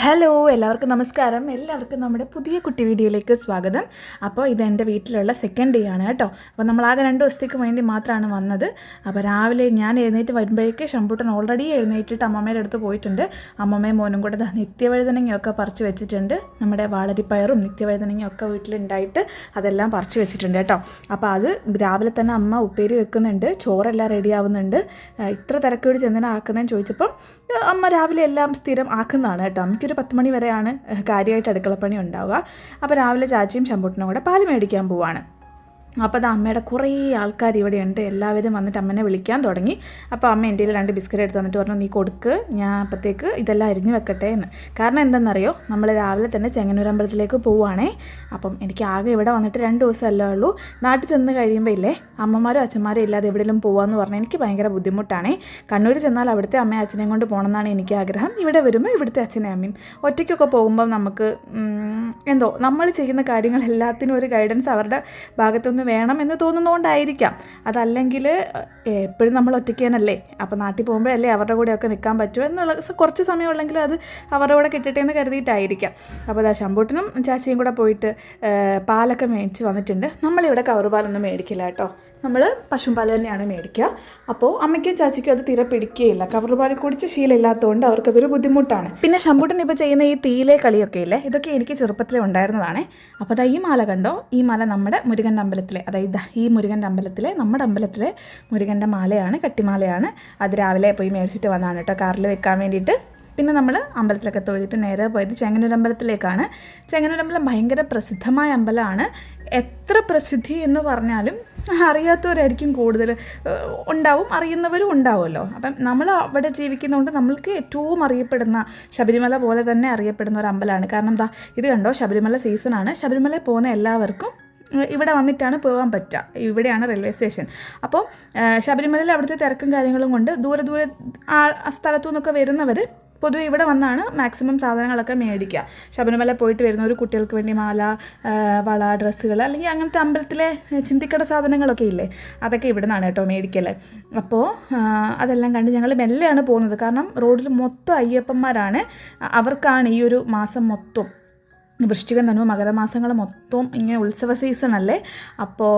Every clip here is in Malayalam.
ഹലോ എല്ലാവർക്കും നമസ്കാരം. എല്ലാവർക്കും നമ്മുടെ പുതിയ കുട്ടി വീഡിയോയിലേക്ക് സ്വാഗതം. അപ്പോൾ ഇതെൻ്റെ വീട്ടിലുള്ള സെക്കൻഡ് ഡേ ആണ് കേട്ടോ. അപ്പോൾ നമ്മളാകെ 2 ദിവസത്തേക്ക് വേണ്ടി മാത്രമാണ് വന്നത്. അപ്പോൾ രാവിലെ ഞാൻ എഴുന്നേറ്റ് വരുമ്പോഴേക്ക് ശമ്പൂട്ടൻ ഓൾറെഡി എഴുന്നേറ്റിട്ട് അമ്മമ്മയുടെ അടുത്ത് പോയിട്ടുണ്ട്. അമ്മമ്മയും മോനും കൂടെ നിത്യവഴുതനങ്ങയൊക്കെ പറിച്ച് വെച്ചിട്ടുണ്ട്. നമ്മുടെ വാളരിപ്പയറും നിത്യവഴുതനങ്ങയൊക്കെ വീട്ടിലുണ്ടായിട്ട് അതെല്ലാം പറിച്ച് വെച്ചിട്ടുണ്ട് കേട്ടോ. അപ്പോൾ അത് രാവിലെ തന്നെ അമ്മ ഉപ്പേരി വെക്കുന്നുണ്ട്, ചോറെല്ലാം റെഡി ആവുന്നുണ്ട്. ഇത്ര തിരക്കോട് ചെന്നിനെ ആക്കുന്നതെന്ന് ചോദിച്ചപ്പം അമ്മ രാവിലെ എല്ലാം സ്ഥിരം ആക്കുന്നതാണ് കേട്ടോ. എനിക്കൊരു 10 മണി വരെയാണ് കാര്യമായിട്ട് അടുക്കളപ്പണി ഉണ്ടാവുക. അപ്പോൾ രാവിലെ ചാച്ചിയും ശമ്പൂട്ടനും കൂടെ പാല് മേടിക്കാൻ പോവാണ്. അപ്പോൾ അത് അമ്മയുടെ കുറേ ആൾക്കാർ ഇവിടെയുണ്ട്. എല്ലാവരും വന്നിട്ട് അമ്മനെ വിളിക്കാൻ തുടങ്ങി. അപ്പോൾ അമ്മ എൻ്റെ 2 ബിസ്ക്കറ്റ് എടുത്ത് തന്നിട്ട് പറഞ്ഞു, നീ കൊടുക്ക്, ഞാൻ അപ്പോഴത്തേക്ക് ഇതെല്ലാം അരിഞ്ഞ് വെക്കട്ടെ എന്ന്. കാരണം എന്താണെന്നറിയോ, നമ്മൾ രാവിലെ തന്നെ ചെങ്ങന്നൂർ അമ്പലത്തിലേക്ക് പോവുകയാണേ. അപ്പം എനിക്ക് ആകെ ഇവിടെ വന്നിട്ട് 2 ദിവസമല്ലേ ഉള്ളൂ. നാട്ടിൽ ചെന്ന് കഴിയുമ്പോൾ ഇല്ലേ, അമ്മമാരും അച്ഛന്മാരും ഇല്ലാതെ എവിടെയെങ്കിലും പോകാമെന്ന് പറഞ്ഞാൽ എനിക്ക് ഭയങ്കര ബുദ്ധിമുട്ടാണേ. കണ്ണൂർ ചെന്നാൽ അവിടുത്തെ അമ്മയും അച്ഛനെയും കൊണ്ട് പോകണമെന്നാണ് എനിക്ക് ആഗ്രഹം. ഇവിടെ വരുമ്പോൾ ഇവിടുത്തെ അച്ഛനെയും അമ്മയും. ഒറ്റയ്ക്കൊക്കെ പോകുമ്പോൾ നമുക്ക് എന്തോ നമ്മൾ ചെയ്യുന്ന കാര്യങ്ങൾ എല്ലാത്തിനും ഒരു ഗൈഡൻസ് അവരുടെ ഭാഗത്തുനിന്ന് വേണം എന്ന് തോന്നുന്നതുകൊണ്ടായിരിക്കാം. അതല്ലെങ്കിൽ എപ്പോഴും നമ്മൾ ഒറ്റയ്ക്ക് തന്നെയല്ലേ. അപ്പോൾ നാട്ടിൽ പോകുമ്പോഴല്ലേ അവരുടെ കൂടെയൊക്കെ നിൽക്കാൻ പറ്റുമോ എന്നുള്ള കുറച്ച് സമയമുള്ളെങ്കിലും അത് അവരുടെ കൂടെ കിട്ടട്ടെ എന്ന് കരുതിയിട്ടായിരിക്കാം. അപ്പോൾ അതാ ശമ്പൂട്ടനും ചാച്ചിയും കൂടെ പോയിട്ട് പാലൊക്കെ മേടിച്ച് വന്നിട്ടുണ്ട്. നമ്മളിവിടെ കവറ് പാലൊന്നും മേടിക്കില്ല കേട്ടോ, നമ്മൾ പശുപാൽ തന്നെയാണ് മേടിക്കുക. അപ്പോൾ അമ്മയ്ക്കും ചാച്ചിക്കും അത് തീരെ പിടിക്കുകയില്ല. കവർ പാൽ കുടിച്ച് ശീലമില്ലാത്തതുകൊണ്ട് അവർക്കതൊരു ബുദ്ധിമുട്ടാണ്. പിന്നെ ശമ്പൂട്ടൻ ഇപ്പോൾ ചെയ്യുന്ന ഈ തീയിലെ കളിയൊക്കെ ഇല്ലേ, ഇതൊക്കെ എനിക്ക് ചെറുപ്പത്തിലേ ഉണ്ടായിരുന്നതാണ്. അപ്പോൾ അതാ ഈ മാല കണ്ടോ, ഈ മാല നമ്മുടെ മുരുകൻ്റെ അമ്പലത്തിലെ, അതായത് ഈ മുരുകൻ്റെ അമ്പലത്തിലെ, നമ്മുടെ അമ്പലത്തിലെ മുരുകൻ്റെ മാലയാണ്, കട്ടിമാലയാണ്. അത് രാവിലെ പോയി മേടിച്ചിട്ട് വന്നതാണ് കേട്ടോ, കാറിൽ വെക്കാൻ വേണ്ടിയിട്ട്. പിന്നെ നമ്മൾ അമ്പലത്തിലൊക്കെ തൊഴുതിട്ട് നേരെ പോയത് ചെങ്ങന്നൂർ അമ്പലത്തിലേക്കാണ്. ചെങ്ങന്നൂർ അമ്പലം ഭയങ്കര പ്രസിദ്ധമായ അമ്പലമാണ്. എത്ര പ്രസിദ്ധി എന്ന് പറഞ്ഞാലും അറിയാത്തവരായിരിക്കും കൂടുതൽ ഉണ്ടാവും, അറിയുന്നവരും ഉണ്ടാവുമല്ലോ. അപ്പം നമ്മൾ അവിടെ ജീവിക്കുന്നതുകൊണ്ട് നമ്മൾക്ക് ഏറ്റവും അറിയപ്പെടുന്ന ശബരിമല പോലെ തന്നെ അറിയപ്പെടുന്ന ഒരു അമ്പലമാണ്. കാരണം എന്താ, ഇത് കണ്ടോ, ശബരിമല സീസണാണ്. ശബരിമല പോകുന്ന എല്ലാവർക്കും ഇവിടെ വന്നിട്ടാണ് പോകാൻ പറ്റുക. ഇവിടെയാണ് റെയിൽവേ സ്റ്റേഷൻ. അപ്പോൾ ശബരിമലയിൽ അവിടുത്തെ തിരക്കും കാര്യങ്ങളും കൊണ്ട് ദൂരെ സ്ഥലത്തു നിന്നൊക്കെ വരുന്നവർ പൊതുവെ ഇവിടെ വന്നാണ് മാക്സിമം സാധനങ്ങളൊക്കെ മേടിക്കുക. ശബരിമല പോയിട്ട് വരുന്നവർ കുട്ടികൾക്ക് വേണ്ടി മാല, വള, ഡ്രസ്സുകൾ, അല്ലെങ്കിൽ അങ്ങനത്തെ അമ്പലത്തിലെ ചിന്തിക്കട സാധനങ്ങളൊക്കെ ഇല്ലേ, അതൊക്കെ ഇവിടെ നിന്നാണ് കേട്ടോ മേടിക്കൽ. അപ്പോൾ അതെല്ലാം കണ്ട് ഞങ്ങൾ മെല്ലെയാണ് പോകുന്നത്. കാരണം റോഡിൽ മൊത്തം അയ്യപ്പന്മാരാണ്. അവർക്കാണ് ഈ ഒരു മാസം മൊത്തം, വൃശ്ചികം, ധനു, മകരമാസങ്ങൾ മൊത്തം ഇങ്ങനെ ഉത്സവ സീസണല്ലേ. അപ്പോൾ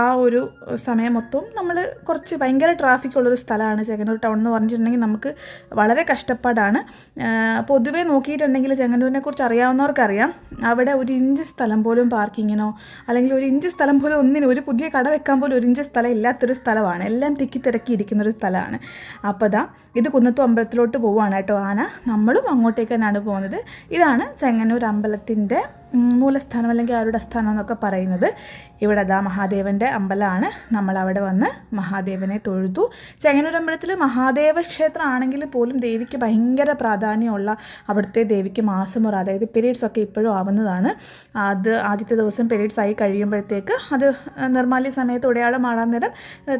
ആ ഒരു സമയം മൊത്തവും നമ്മൾ കുറച്ച് ഭയങ്കര ട്രാഫിക്കുള്ളൊരു സ്ഥലമാണ് ചെങ്ങന്നൂർ ടൗൺ എന്ന് പറഞ്ഞിട്ടുണ്ടെങ്കിൽ. നമുക്ക് വളരെ കഷ്ടപ്പാടാണ്. പൊതുവേ നോക്കിയിട്ടുണ്ടെങ്കിൽ ചെങ്ങന്നൂരിനെ കുറിച്ച് അറിയാവുന്നവർക്കറിയാം, അവിടെ 1 ഇഞ്ച് സ്ഥലം പോലും പാർക്കിങ്ങിനോ അല്ലെങ്കിൽ 1 ഇഞ്ച് സ്ഥലം പോലും ഒന്നിനും, ഒരു പുതിയ കട വെക്കാൻ പോലും 1 ഇഞ്ച് സ്ഥലം ഇല്ലാത്തൊരു സ്ഥലമാണ്. എല്ലാം തിക്കിത്തിരക്കിയിരിക്കുന്നൊരു സ്ഥലമാണ്. അപ്പോൾ ദാ ഇത് കുന്നത്തു അമ്പലത്തിലോട്ട് പോവുകയാണ് കേട്ടോ ആന. നമ്മളും അങ്ങോട്ടേക്ക് തന്നെയാണ് പോകുന്നത്. ഇതാണ് ചെങ്ങന്നൂർ അമ്പലത്തിൻ്റെ മൂലസ്ഥാനം അല്ലെങ്കിൽ ആരുടെ സ്ഥാനം എന്നൊക്കെ പറയുന്നത്. ഇവിടെ ദാ മഹാദേവൻ്റെ അമ്പലമാണ്. നമ്മളവിടെ വന്ന് മഹാദേവനെ തൊഴുതു. ചെങ്ങന്നൂർ അമ്പലത്തിൽ മഹാദേവ ക്ഷേത്രം ആണെങ്കിൽ പോലും ദേവിക്ക് ഭയങ്കര പ്രാധാന്യമുള്ള, അവിടുത്തെ ദേവിക്ക് മാസമുറ, അതായത് പീരീഡ്സൊക്കെ ഇപ്പോഴും ആവുന്നതാണ്. അത് ആദ്യത്തെ ദിവസം പീരീഡ്സ് ആയി കഴിയുമ്പോഴത്തേക്ക് അത് നിർമ്മാല്യ സമയത്ത് ഉടയാളം മാറാൻ നേരം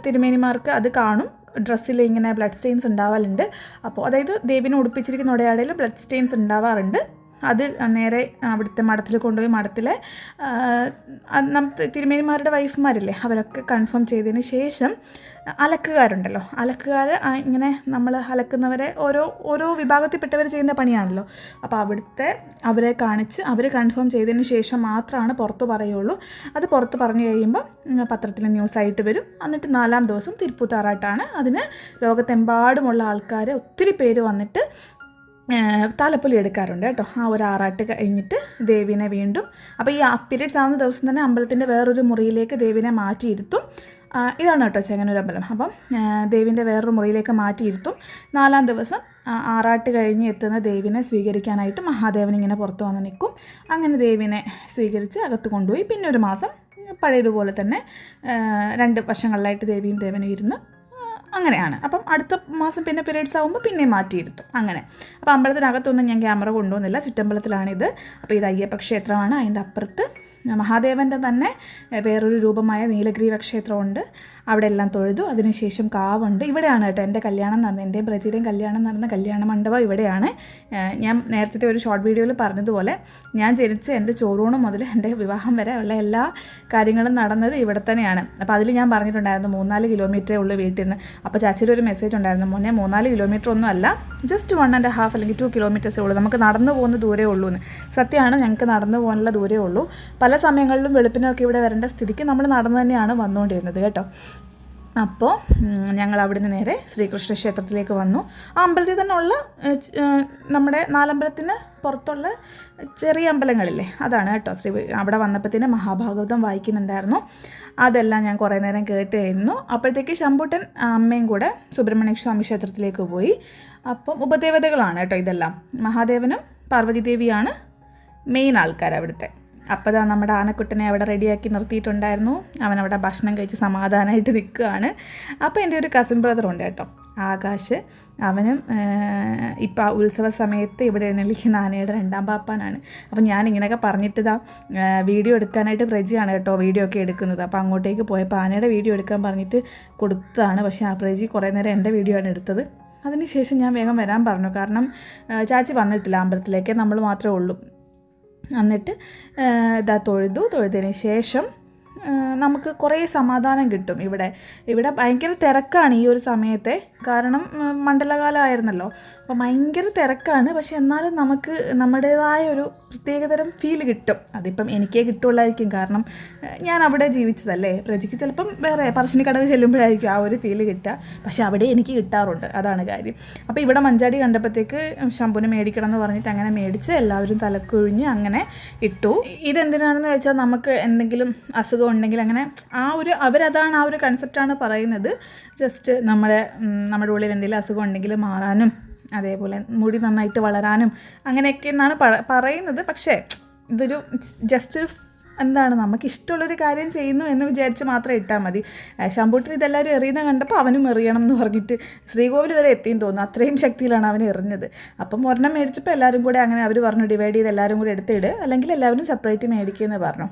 തിരുമേനിമാർക്ക് അത് കാണും. ഡ്രസ്സിൽ ഇങ്ങനെ ബ്ലഡ് സ്റ്റെയിൻസ് ഉണ്ടാവാറുണ്ട്. അപ്പോൾ അതായത് ദേവിനെ ഉടുപ്പിച്ചിരിക്കുന്ന ഉടയാടയിൽ ബ്ലഡ് സ്റ്റെയിൻസ് ഉണ്ടാവാറുണ്ട്. അത് നേരെ അവിടുത്തെ മഠത്തിൽ കൊണ്ടുപോയി മഠത്തിലെ തിരുമേനിമാരുടെ വൈഫ്മാരില്ലേ, അവരൊക്കെ കൺഫേം ചെയ്തതിന് ശേഷം അലക്കുകാരുണ്ടല്ലോ, അലക്കുകാർ ഇങ്ങനെ നമ്മൾ അലക്കുന്നവരെ ഓരോ വിഭാഗത്തിൽപ്പെട്ടവർ ചെയ്യുന്ന പണിയാണല്ലോ. അപ്പോൾ അവിടുത്തെ അവരെ കാണിച്ച് അവർ കൺഫേം ചെയ്തതിന് ശേഷം മാത്രമാണ് പുറത്ത് പറയുള്ളൂ. അത് പുറത്ത് പറഞ്ഞു കഴിയുമ്പോൾ പത്രത്തിൽ ന്യൂസായിട്ട് വരും. എന്നിട്ട് 4-ാം ദിവസം തിരുപ്പൂത്താറാട്ടാണ്. അതിന് ലോകത്തെമ്പാടുമുള്ള ആൾക്കാർ ഒത്തിരി പേര് വന്നിട്ട് താലപ്പൊലി എടുക്കാറുണ്ട് കേട്ടോ. ആ ഒരു ആറാട്ട് കഴിഞ്ഞിട്ട് ദേവീനെ വീണ്ടും, അപ്പോൾ ഈ പീരീഡ്സ് ആവുന്ന ദിവസം തന്നെ അമ്പലത്തിൻ്റെ വേറൊരു മുറിയിലേക്ക് ദേവീനെ മാറ്റിയിരുത്തും. ഇതാണ് കേട്ടോ ചെങ്ങന്നൂർ അമ്പലം. അപ്പം ദേവീൻ്റെ വേറൊരു മുറിയിലേക്ക് മാറ്റിയിരുത്തും. 4-ാം ദിവസം ആറാട്ട് കഴിഞ്ഞ് എത്തുന്ന ദേവിനെ സ്വീകരിക്കാനായിട്ട് മഹാദേവൻ ഇങ്ങനെ പുറത്ത് വന്ന് നിൽക്കും. അങ്ങനെ ദേവിനെ സ്വീകരിച്ച് അകത്ത് കൊണ്ടുപോയി പിന്നെ 1 മാസം പഴയതുപോലെ തന്നെ 2 വർഷങ്ങളിലായിട്ട് ദേവിയും ദേവനും ഇരുന്ന് അങ്ങനെയാണ്. അപ്പം അടുത്ത മാസം പിന്നെ പീരീഡ്സ് ആകുമ്പോൾ പിന്നെ മാറ്റിയിരുത്തും അങ്ങനെ. അപ്പോൾ അമ്പലത്തിനകത്തൊന്നും ഞാൻ ക്യാമറ കൊണ്ടുപോകുന്നില്ല, ചുറ്റമ്പലത്തിലാണിത്. അപ്പോൾ ഇത് അയ്യപ്പ ക്ഷേത്രമാണ്. അതിൻ്റെ അപ്പുറത്ത് മഹാദേവൻ്റെ തന്നെ വേറൊരു രൂപമായ നീലഗ്രീവ ക്ഷേത്രമുണ്ട്. അവിടെ എല്ലാം തൊഴുതു. അതിനുശേഷം കാവുണ്ട്. ഇവിടെയാണ് കേട്ടോ എൻ്റെ കല്യാണം നടന്നത്, എൻ്റെയും ബ്രജിയുടെയും കല്യാണം നടന്ന കല്യാണ മണ്ഡപം ഇവിടെയാണ്. ഞാൻ നേരത്തെ ഒരു ഷോർട്ട് വീഡിയോയിൽ പറഞ്ഞതുപോലെ ഞാൻ ജനിച്ച എൻ്റെ ചോറൂണ് മുതൽ എൻ്റെ വിവാഹം വരെ ഉള്ള എല്ലാ കാര്യങ്ങളും നടന്നത് ഇവിടെ തന്നെയാണ്. അപ്പോൾ അതിൽ ഞാൻ പറഞ്ഞിട്ടുണ്ടായിരുന്നു 3-4 കിലോമീറ്ററേ ഉള്ളൂ വീട്ടിൽ നിന്ന്. അപ്പോൾ ചാച്ചിയുടെ ഒരു മെസ്സേജ് ഉണ്ടായിരുന്നു, മോനെ 3-4 കിലോമീറ്റർ ഒന്നും അല്ല, ജസ്റ്റ് 1.5 അല്ലെങ്കിൽ 2 കിലോമീറ്റേഴ്സേ ഉള്ളൂ, നമുക്ക് നടന്നു പോകുന്ന ദൂരേ ഉള്ളൂ എന്ന്. സത്യമാണ്, ഞങ്ങൾക്ക് നടന്നു പോകാനുള്ള ദൂരേ ഉള്ളൂ. പല സമയങ്ങളിലും വെളുപ്പിനൊക്കെ ഇവിടെ വരേണ്ട സ്ഥിതിക്ക് നമ്മൾ നടന്നു തന്നെയാണ് വന്നുകൊണ്ടിരുന്നത് കേട്ടോ. അപ്പോൾ ഞങ്ങൾ അവിടുന്ന് നേരെ ശ്രീകൃഷ്ണ ക്ഷേത്രത്തിലേക്ക് വന്നു. ആ അമ്പലത്തിൽ തന്നെ ഉള്ള നമ്മുടെ നാലമ്പലത്തിന് പുറത്തുള്ള ചെറിയ അമ്പലങ്ങളില്ലേ, അതാണ് കേട്ടോ. അവിടെ വന്നപ്പോഴത്തേന് മഹാഭാഗവതം വായിക്കുന്നുണ്ടായിരുന്നു. അതെല്ലാം ഞാൻ കുറേ നേരം കേട്ടായിരുന്നു. അപ്പോഴത്തേക്ക് ശമ്പൂട്ടൻ അമ്മയും കൂടെ സുബ്രഹ്മണ്യ സ്വാമി ക്ഷേത്രത്തിലേക്ക് പോയി. അപ്പം ഉപദേവതകളാണ് കേട്ടോ ഇതെല്ലാം. മഹാദേവനും പാർവതി ദേവിയാണ് മെയിൻ ആൾക്കാർ അവിടുത്തെ. അപ്പോൾ ഇതാ നമ്മുടെ ആനക്കുട്ടനെ അവിടെ റെഡിയാക്കി നിർത്തിയിട്ടുണ്ടായിരുന്നു. അവനവിടെ ഭക്ഷണം കഴിച്ച് സമാധാനമായിട്ട് നിൽക്കുകയാണ്. അപ്പോൾ എൻ്റെ ഒരു കസിൻ ബ്രദറുണ്ട് കേട്ടോ, ആകാശ്. അവനും ഇപ്പോൾ ഉത്സവ സമയത്ത് ഇവിടെ എഴുന്നള്ളിക്കുന്ന ആനയുടെ 2ാം പാപ്പാനാണ്. അപ്പം ഞാനിങ്ങനെയൊക്കെ പറഞ്ഞിട്ട് വീഡിയോ എടുക്കാനായിട്ട് പ്രജിയാണ് കേട്ടോ വീഡിയോ ഒക്കെ എടുക്കുന്നത്. അപ്പോൾ അങ്ങോട്ടേക്ക് പോയപ്പോൾ ആനയുടെ വീഡിയോ എടുക്കാൻ പറഞ്ഞിട്ട് കൊടുത്തതാണ്. പക്ഷേ ആ പ്രജി കുറേ നേരം എൻ്റെ വീഡിയോ ആണ് എടുത്തത്. അതിനുശേഷം ഞാൻ വേഗം വരാൻ പറഞ്ഞു, കാരണം ചാച്ചി വന്നിട്ടില്ല അമ്പലത്തിലേക്ക്, നമ്മൾ മാത്രമേ ഉള്ളൂ. എന്നിട്ട് തൊഴുതതിന് ശേഷം നമുക്ക് കുറേ സമാധാനം കിട്ടും. ഇവിടെ ഭയങ്കര തിരക്കാണ് ഈ ഒരു സമയത്തെ, കാരണം മണ്ഡലകാലമായിരുന്നല്ലോ. അപ്പോൾ ഭയങ്കര തിരക്കാണ്. പക്ഷെ എന്നാലും നമുക്ക് നമ്മുടേതായ ഒരു പ്രത്യേകതരം ഫീൽ കിട്ടും. അതിപ്പം എനിക്കേ കിട്ടുള്ളായിരിക്കും, കാരണം ഞാൻ അവിടെ ജീവിച്ചതല്ലേ. പ്രജിക്ക് ചിലപ്പം വേറെ പറശ്ശിനിക്കടവ് ചെല്ലുമ്പോഴായിരിക്കും ആ ഒരു ഫീൽ കിട്ടുക. പക്ഷെ അവിടെ എനിക്ക് കിട്ടാറുണ്ട്, അതാണ് കാര്യം. അപ്പോൾ ഇവിടെ മഞ്ചാടി കണ്ടപ്പോഴത്തേക്ക് ശംഭുവിന് മേടിക്കണം എന്ന് പറഞ്ഞിട്ട് അങ്ങനെ മേടിച്ച് എല്ലാവരും തലക്കൊഴിഞ്ഞ് അങ്ങനെ ഇട്ടു. ഇതെന്തിനാണെന്ന് വെച്ചാൽ നമുക്ക് എന്തെങ്കിലും അസുഖം ഉണ്ടെങ്കിൽ അങ്ങനെ അവരതാണ് ആ ഒരു കൺസെപ്റ്റാണ് പറയുന്നത്. ജസ്റ്റ് നമ്മുടെ ഉള്ളിൽ എന്തെങ്കിലും അസുഖം ഉണ്ടെങ്കിൽ മാറാനും അതേപോലെ മുടി നന്നായിട്ട് വളരാനും അങ്ങനെയൊക്കെ എന്നാണ് പറയുന്നത്. പക്ഷേ ഇതൊരു ജസ്റ്റ് ഒരു എന്താണ്, നമുക്കിഷ്ടമുള്ളൊരു കാര്യം ചെയ്യുന്നു എന്ന് വിചാരിച്ച് മാത്രം ഇട്ടാൽ മതി. ശമ്പൂട്ടിന് ഇതെല്ലാവരും എറിയുന്ന കണ്ടപ്പോൾ അവനും എറിയണം എന്ന് പറഞ്ഞിട്ട് ശ്രീകോവിൽ വരെ എത്തിയെന്ന് തോന്നുന്നു, അത്രയും ശക്തിയിലാണ് അവൻ എറിഞ്ഞത്. അപ്പം ഒരെണ്ണം മേടിച്ചപ്പോൾ എല്ലാവരും കൂടെ അങ്ങനെ അവർ പറഞ്ഞു ഡിവൈഡ് ചെയ്ത് എല്ലാവരും കൂടെ എടുത്തിട്, അല്ലെങ്കിൽ എല്ലാവരും സെപ്പറേറ്റ് മേടിക്കുമെന്ന് പറഞ്ഞു.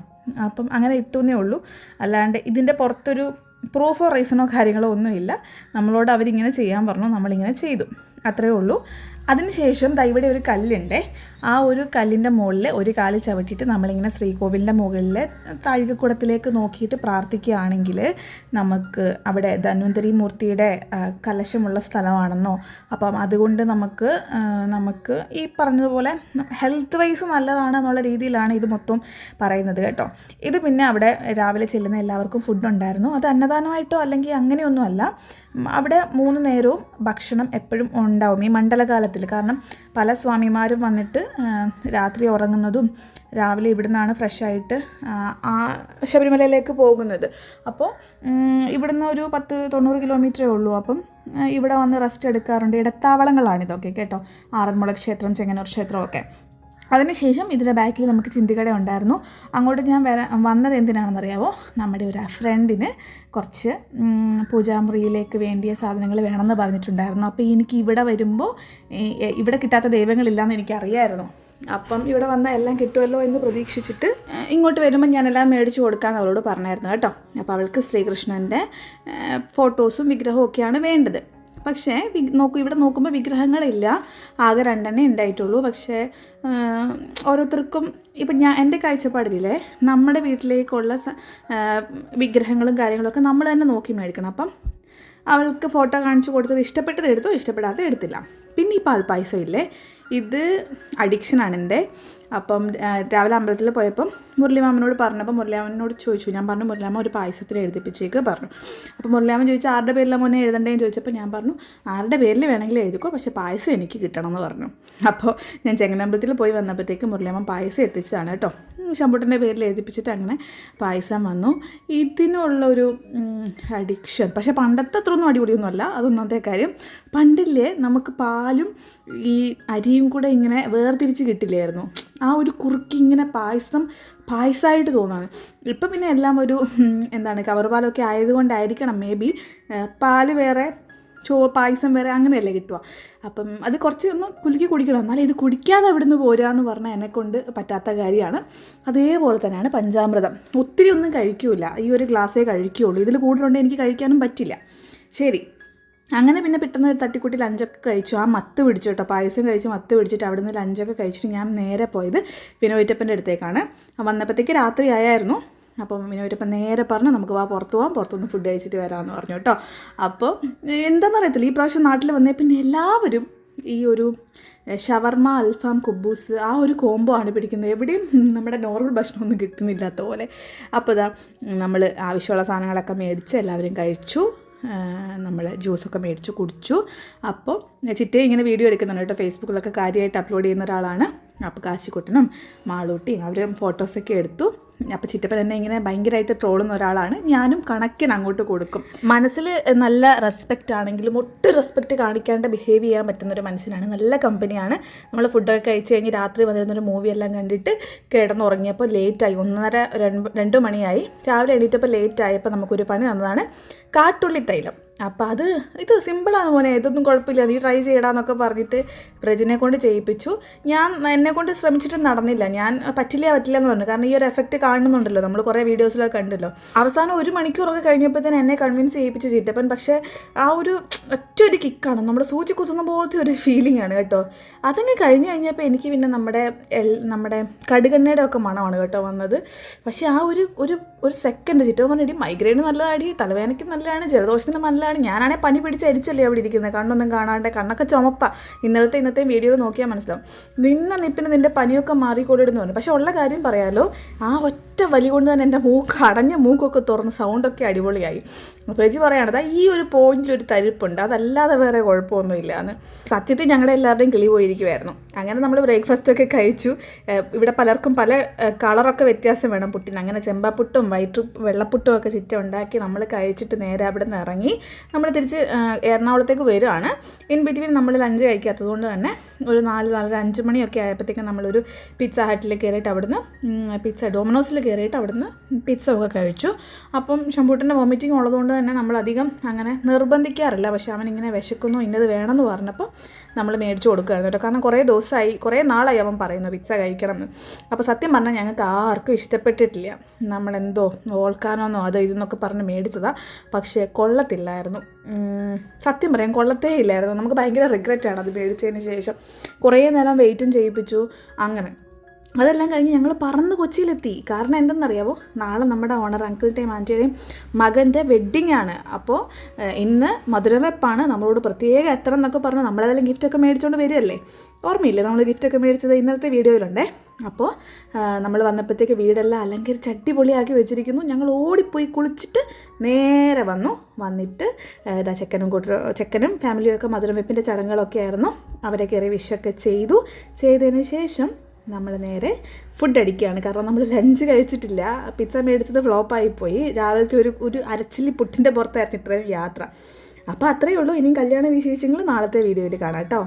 അപ്പം അങ്ങനെ ഇട്ടുന്നേ ഉള്ളൂ. അല്ലാണ്ട് ഇതിൻ്റെ പുറത്തൊരു പ്രൂഫോ റീസണോ കാര്യങ്ങളോ ഒന്നുമില്ല. നമ്മളോട് അവരിങ്ങനെ ചെയ്യാൻ പറഞ്ഞു, നമ്മളിങ്ങനെ ചെയ്തു, അത്രയേ ഉള്ളൂ. അതിനുശേഷം ഇവിടെ ഒരു കല്ലുണ്ട്. ആ ഒരു കല്ലിൻ്റെ മുകളിൽ ഒരു കാല് ചവിട്ടിയിട്ട് നമ്മളിങ്ങനെ ശ്രീകോവിലിൻ്റെ മുകളിൽ താഴികക്കുടത്തിലേക്ക് നോക്കിയിട്ട് പ്രാർത്ഥിക്കുകയാണെങ്കിൽ നമുക്ക് അവിടെ ധന്വന്തരി മൂർത്തിയുടെ കലശമുള്ള സ്ഥലമാണെന്നോ, അപ്പം അതുകൊണ്ട് നമുക്ക് ഈ പറഞ്ഞതുപോലെ ഹെൽത്ത് വൈസ് നല്ലതാണെന്നുള്ള രീതിയിലാണ് ഇത് മൊത്തം പറയുന്നത് കേട്ടോ. ഇത് പിന്നെ അവിടെ രാവിലെ ചെല്ലുന്ന എല്ലാവർക്കും ഫുഡുണ്ടായിരുന്നു. അത് അന്നദാനമായിട്ടോ അല്ലെങ്കിൽ അങ്ങനെയൊന്നുമല്ല. അവിടെ 3 നേരവും ഭക്ഷണം എപ്പോഴും ഉണ്ടാവും ഈ മണ്ഡലകാലത്തിൽ. കാരണം പല സ്വാമിമാരും വന്നിട്ട് രാത്രി ഉറങ്ങുന്നതും രാവിലെ ഇവിടുന്നാണ് ഫ്രഷായിട്ട് ശബരിമലയിലേക്ക് പോകുന്നത്. അപ്പോൾ ഇവിടുന്ന് ഒരു 10-90 കിലോമീറ്ററേ ഉള്ളൂ. അപ്പം ഇവിടെ വന്ന് റെസ്റ്റ് എടുക്കാറുണ്ട്. ഇടത്താവളങ്ങളാണിതൊക്കെ കേട്ടോ, ആറന്മുള ക്ഷേത്രം, ചെങ്ങന്നൂർ ക്ഷേത്രമൊക്കെ. അതിനുശേഷം ഇതിൻ്റെ ബാക്കിൽ നമുക്ക് ചിന്തിക്കട ഉണ്ടായിരുന്നു. അങ്ങോട്ട് ഞാൻ വന്നത് എന്തിനാണെന്നറിയാമോ, നമ്മുടെ ഒരു ഫ്രണ്ടിന് കുറച്ച് പൂജാമുറിയിലേക്ക് വേണ്ടിയ സാധനങ്ങൾ വേണമെന്ന് പറഞ്ഞിട്ടുണ്ടായിരുന്നു. അപ്പോൾ എനിക്ക് ഇവിടെ വരുമ്പോൾ ഇവിടെ കിട്ടാത്ത ദൈവങ്ങളില്ലാന്ന് എനിക്കറിയായിരുന്നു. അപ്പം ഇവിടെ വന്നാൽ എല്ലാം കിട്ടുമല്ലോ എന്ന് പ്രതീക്ഷിച്ചിട്ട് ഇങ്ങോട്ട് വരുമ്പോൾ ഞാനെല്ലാം മേടിച്ച് കൊടുക്കാമെന്ന് അവളോട് പറഞ്ഞായിരുന്നു കേട്ടോ. അപ്പോൾ അവൾക്ക് ശ്രീകൃഷ്ണൻ്റെ ഫോട്ടോസും വിഗ്രഹവും ഒക്കെയാണ് വേണ്ടത്. പക്ഷേ ഇവിടെ നോക്കുമ്പോൾ വിഗ്രഹങ്ങളില്ല, ആകെ 2 ഉണ്ടായിട്ടുള്ളൂ. പക്ഷേ ഓരോരുത്തർക്കും ഇപ്പം എൻ്റെ കാഴ്ചപ്പാടില്ലേ, നമ്മുടെ വീട്ടിലേക്കുള്ള വിഗ്രഹങ്ങളും കാര്യങ്ങളൊക്കെ നമ്മൾ തന്നെ നോക്കി മേടിക്കണം. അപ്പം അവൾക്ക് ഫോട്ടോ കാണിച്ചു കൊടുത്തത് ഇഷ്ടപ്പെട്ടത് എടുത്തോ, ഇഷ്ടപ്പെടാതെ എടുത്തില്ല. പിന്നെ ഈ പാൽപ്പായസം ഇല്ലേ, ഇത് അഡിക്ഷനാണ് എൻ്റെ. അപ്പം രാവിലെ അമ്പലത്തിൽ പോയപ്പം മുരളിമാമനോട് പറഞ്ഞപ്പോൾ മുരളിമാമനോട് ചോദിച്ചു. ഞാൻ പറഞ്ഞു മുരളിമാമ ഒരു പായസത്തിൽ എഴുതിപ്പിച്ചേക്ക് പറഞ്ഞു. അപ്പോൾ മുരളിമാമൻ ചോദിച്ചു ആരുടെ പേരിലാണ് മോനെ എഴുതണ്ടേന്ന് ചോദിച്ചപ്പോൾ ഞാൻ പറഞ്ഞു ആരുടെ പേരിൽ വേണമെങ്കിലും എഴുതിക്കോ, പക്ഷേ പായസം എനിക്ക് കിട്ടണം എന്ന് പറഞ്ഞു. അപ്പോൾ ഞാൻ ചെങ്ങനമ്പലത്തിൽ പോയി വന്നപ്പോഴത്തേക്ക് മുരളിമാമൻ പായസം എത്തിച്ചതാണ് കേട്ടോ. ശമ്പൂട്ടൻ്റെ പേരിൽ എഴുതിപ്പിച്ചിട്ട് അങ്ങനെ പായസം വന്നു. ഇതിനുള്ളൊരു അഡിക്ഷൻ പക്ഷേ പണ്ടത്തെ അത്രയൊന്നും അടിപൊളിയൊന്നുമല്ല, അതൊന്നാമത്തെ കാര്യം. പണ്ടില്ലേ നമുക്ക് പാലും ഈ അരിയും കൂടെ ഇങ്ങനെ വേർതിരിച്ച് കിട്ടില്ലായിരുന്നു. ആ ഒരു കുറുക്കി ഇങ്ങനെ പായസമായിട്ട് തോന്നാണ്. ഇപ്പം പിന്നെ എല്ലാം ഒരു കവർ പാലൊക്കെ ആയതുകൊണ്ടായിരിക്കണം മേ ബി പാല് വേറെ പായസം വേറെ അങ്ങനെയല്ലേ കിട്ടുക. അപ്പം അത് കുറച്ച് ഒന്ന് കുലുക്കി കുടിക്കണം, എന്നാലും ഇത് കുടിക്കാതെ അവിടെ നിന്ന് പോരാന്ന് പറഞ്ഞാൽ എന്നെക്കൊണ്ട് പറ്റാത്ത കാര്യമാണ്. അതേപോലെ തന്നെയാണ് പഞ്ചാമൃതം. ഒത്തിരി ഒന്നും കഴിക്കൂല, ഈ ഒരു ഗ്ലാസ്സേ കഴിക്കുകയുള്ളൂ. ഇതിൽ കൂടുതലുണ്ടെങ്കിൽ എനിക്ക് കഴിക്കാനും പറ്റില്ല. ശരി, അങ്ങനെ പിന്നെ പെട്ടെന്ന് ഒരു തട്ടിക്കൂട്ടി ലഞ്ചൊക്കെ കഴിച്ചു. ആ മത്ത് പിടിച്ചു കേട്ടോ, പായസം കഴിച്ച് മത്ത് പിടിച്ചിട്ട് അവിടെ നിന്ന് ലഞ്ചൊക്കെ കഴിച്ചിട്ട് ഞാൻ നേരെ പോയത് വിനോയിറ്റപ്പൻ്റെ അടുത്തേക്കാണ്. വന്നപ്പോഴത്തേക്ക് രാത്രി ആയായിരുന്നു. അപ്പം വിനോയിറ്റപ്പൻ നേരെ പറഞ്ഞു നമുക്ക് പുറത്ത് പോകാം, പുറത്തുനിന്ന് ഫുഡ് കഴിച്ചിട്ട് വരാമെന്ന് പറഞ്ഞു കേട്ടോ. അപ്പോൾ എന്താണെന്നറിയത്തില്ല, ഈ പ്രാവശ്യം നാട്ടിൽ വന്നേ പിന്നെ എല്ലാവരും ഈ ഒരു ഷവർമ, അൽഫാം, കുബൂസ് ആ ഒരു കോംബോ ആണ് പിടിക്കുന്നത്. എവിടെയും നമ്മുടെ നോർമൽ ഭക്ഷണമൊന്നും കിട്ടുന്നില്ലാത്ത പോലെ. അപ്പോൾ ഇതാ നമ്മൾ ആവശ്യമുള്ള സാധനങ്ങളൊക്കെ മേടിച്ച് എല്ലാവരും കഴിച്ചു. നമ്മൾ ജ്യൂസൊക്കെ മേടിച്ചു കുടിച്ചു. അപ്പോൾ ചിറ്റയെ ഇങ്ങനെ വീഡിയോ എടുക്കുന്നുണ്ട് കേട്ടോ, ഫേസ്ബുക്കിലൊക്കെ കാര്യമായിട്ട് അപ്ലോഡ് ചെയ്യുന്ന ഒരാളാണ്. അപ്പോൾ കാശിക്കുട്ടനും മാളൂട്ടിയും അവർ ഫോട്ടോസൊക്കെ എടുത്തു. അപ്പോൾ ചിറ്റപ്പൻ എന്നെ ഇങ്ങനെ ഭയങ്കരമായിട്ട് ട്രോളുന്ന ഒരാളാണ്. ഞാനും കണക്കിന് അങ്ങോട്ട് കൊടുക്കും. മനസ്സിൽ നല്ല റെസ്പെക്റ്റ് ആണെങ്കിലും ഒട്ടും റെസ്പെക്റ്റ് കാണിക്കാണ്ട് ബിഹേവ് ചെയ്യാൻ പറ്റുന്നൊരു മനുഷ്യനാണ്. നല്ല കമ്പനിയാണ്. നമ്മൾ ഫുഡൊക്കെ കഴിച്ച് കഴിഞ്ഞ് രാത്രി വന്നിരുന്നൊരു മൂവി എല്ലാം കണ്ടിട്ട് കിടന്നുറങ്ങിയപ്പോൾ ലേറ്റായി, 1:30-2 മണിയായി. രാവിലെ എണീറ്റപ്പോൾ ലേറ്റായപ്പോൾ നമുക്കൊരു പണി തന്നതാണ് കാട്ടുള്ളി തൈലം. അപ്പോൾ ഇത് സിമ്പിളാണ് മോനെ, ഇതൊന്നും കുഴപ്പമില്ല, നീ ട്രൈ ചെയ്യടാന്നൊക്കെ പറഞ്ഞിട്ട് പ്രജിനെ കൊണ്ട് ചെയ്യിപ്പിച്ചു. എന്നെക്കൊണ്ട് ശ്രമിച്ചിട്ട് നടന്നില്ല. ഞാൻ പറ്റില്ല എന്ന് പറഞ്ഞു. കാരണം ഈ ഒരു എഫക്റ്റ് കാണുന്നുണ്ടല്ലോ, നമ്മൾ കുറേ വീഡിയോസിലൊക്കെ കണ്ടല്ലോ. അവസാനം 1 മണിക്കൂറൊക്കെ കഴിഞ്ഞപ്പോഴത്തേന് എന്നെ കൺവിൻസ് ചെയ്യിപ്പിച്ച് ചിറ്റപ്പൻ. പക്ഷേ ആ ഒരു ഒറ്റൊരു കിക്കാണ്, നമ്മുടെ സൂചി കുത്തുന്ന പോലത്തെ ഒരു ഫീലിംഗ് ആണ് കേട്ടോ. അതങ്ങ് കഴിഞ്ഞപ്പോൾ എനിക്ക് പിന്നെ നമ്മുടെ കടുകെണ്ണയുടെ ഒക്കെ മണമാണ് കേട്ടോ വന്നത്. പക്ഷേ ആ ഒരു സെക്കൻഡ് ചിറ്റപ്പൻ പറഞ്ഞിട്ട് മൈഗ്രെയിന് നല്ലതാടി, തലവേദനയ്ക്ക് നല്ലതാണ്, ജലദോഷത്തിന് നല്ലതാണ്. ഞാനാണെങ്കിൽ പനി പിടിച്ച് അരിച്ചല്ലേ അവിടെ ഇരിക്കുന്നത്, കണ്ണൊന്നും കാണാണ്ട്, കണ്ണൊക്കെ ചുമപ്പാ. ഇന്നത്തെ വീഡിയോയിൽ നോക്കിയാൽ മനസ്സിലാവും. നിപ്പിന് നിൻ്റെ പനിയൊക്കെ മാറിക്കൊണ്ടിടുന്നു പറഞ്ഞു. പക്ഷെ ഉള്ള കാര്യം പറയാലോ, ആ ഒറ്റ വലി കൊണ്ട് തന്നെ എൻ്റെ അടഞ്ഞ മൂക്കൊക്കെ തുറന്ന് സൗണ്ടൊക്കെ അടിപൊളിയായി. പ്രജി പറയണത് ഈ ഒരു പോയിന്റിലൊരു തരിപ്പുണ്ട്, അതല്ലാതെ വേറെ കുഴപ്പമൊന്നുമില്ല എന്ന്. സത്യത്തിൽ ഞങ്ങളുടെ എല്ലാവരുടെയും കിളി പോയിരിക്കുമായിരുന്നു. അങ്ങനെ നമ്മൾ ബ്രേക്ക്ഫാസ്റ്റൊക്കെ കഴിച്ചു. ഇവിടെ പലർക്കും പല കളറൊക്കെ വ്യത്യാസം വേണം പുട്ടിന്. അങ്ങനെ ചെമ്പാപ്പുട്ടും വെള്ളപ്പുട്ടും ഒക്കെ ചിറ്റ ഉണ്ടാക്കി നമ്മൾ കഴിച്ചിട്ട് നേരെ അവിടെ നിന്ന് ഇറങ്ങി നമ്മൾ തിരിച്ച് എറണാകുളത്തേക്ക് വരികയാണ്. ഇൻ ബിറ്റ്വീൻ നമ്മൾ ലഞ്ച് കഴിക്കാത്തത് കൊണ്ട് തന്നെ ഒരു 4-5 മണിയൊക്കെ ആയപ്പോഴത്തേക്കും നമ്മളൊരു പിസ്സ ഹട്ടിൽ കയറിയിട്ട് അവിടുന്ന് ഡൊമിനോസിൽ കയറിയിട്ട് അവിടുന്ന് പിസ്സ ഒക്കെ കഴിച്ചു. അപ്പം ശമ്പൂട്ടൻ്റെ വോമിറ്റിംഗ് ഉള്ളതുകൊണ്ട് തന്നെ നമ്മളധികം അങ്ങനെ നിർബന്ധിക്കാറില്ല. പക്ഷേ അവനിങ്ങനെ വിശക്കുന്നു, ഇന്നത് വേണമെന്ന് പറഞ്ഞപ്പോൾ നമ്മൾ മേടിച്ച് കൊടുക്കുകയായിരുന്നു കേട്ടോ. കാരണം കുറേ നാളായി അവൻ പറയുന്നു പിസ്സ കഴിക്കണം എന്ന്. അപ്പോൾ സത്യം പറഞ്ഞാൽ ഞങ്ങൾക്ക് ആർക്കും ഇഷ്ടപ്പെട്ടിട്ടില്ല. നമ്മളെന്തോ വോൾക്കാനോന്നോ അതോ ഇതെന്നൊക്കെ പറഞ്ഞ് മേടിച്ചതാണ്. പക്ഷേ കൊള്ളത്തില്ലായിരുന്നു, സത്യം പറയാം കൊള്ളത്തേ ഇല്ലായിരുന്നു. നമുക്ക് ഭയങ്കര റിഗ്രറ്റാണ് അത് മേടിച്ചതിന് ശേഷം. കുറേ നേരം വെയിറ്റും ചെയ്യിപ്പിച്ചു. അങ്ങനെ അതെല്ലാം കഴിഞ്ഞ് ഞങ്ങൾ പറന്ന് കൊച്ചിയിലെത്തി. കാരണം എന്തെന്നറിയാമോ, നാളെ നമ്മുടെ ഓണർ അങ്കിളുടെയും ആൻറ്റിയുടെയും മകൻ്റെ വെഡ്ഡിങ് ആണ്. അപ്പോൾ ഇന്ന് മധുരവെപ്പാണ്. നമ്മളോട് പ്രത്യേകം എത്ര എന്നൊക്കെ പറഞ്ഞു നമ്മളതെല്ലാം ഗിഫ്റ്റൊക്കെ മേടിച്ചുകൊണ്ട് വരികയല്ലേ. ഓർമ്മയില്ലേ നമ്മൾ ഗിഫ്റ്റൊക്കെ മേടിച്ചത് ഇന്നലത്തെ വീഡിയോയിലുണ്ടേ. അപ്പോൾ നമ്മൾ വന്നപ്പോഴത്തേക്ക് വീടെല്ലാം അലങ്കരിച്ച് അടിപൊളിയാക്കി വെച്ചിരിക്കുന്നു. ഞങ്ങൾ ഓടിപ്പോയി കുളിച്ചിട്ട് നേരെ വന്നിട്ട് ചെക്കനും ഫാമിലിയും ഒക്കെ മധുരം വെപ്പിൻ്റെ ചടങ്ങുകളൊക്കെ ആയിരുന്നു. അവരെ കയറി വിഷൊക്കെ ചെയ്തതിന് ശേഷം നമ്മൾ നേരെ ഫുഡ് അടിക്കുകയാണ്. കാരണം നമ്മൾ ലഞ്ച് കഴിച്ചിട്ടില്ല. പിസ്സ മേടിച്ചത് ഫ്ലോപ്പായിപ്പോയി. രാവിലത്തെ ഒരു അരച്ചില്ലി പുട്ടിൻ്റെ പുറത്തായിരുന്നു ഇത്രയും യാത്ര. അപ്പോൾ അത്രയേ ഉള്ളൂ. ഇനിയും കല്യാണ വിശേഷങ്ങൾ നാളത്തെ വീഡിയോയിൽ കാണാം കേട്ടോ.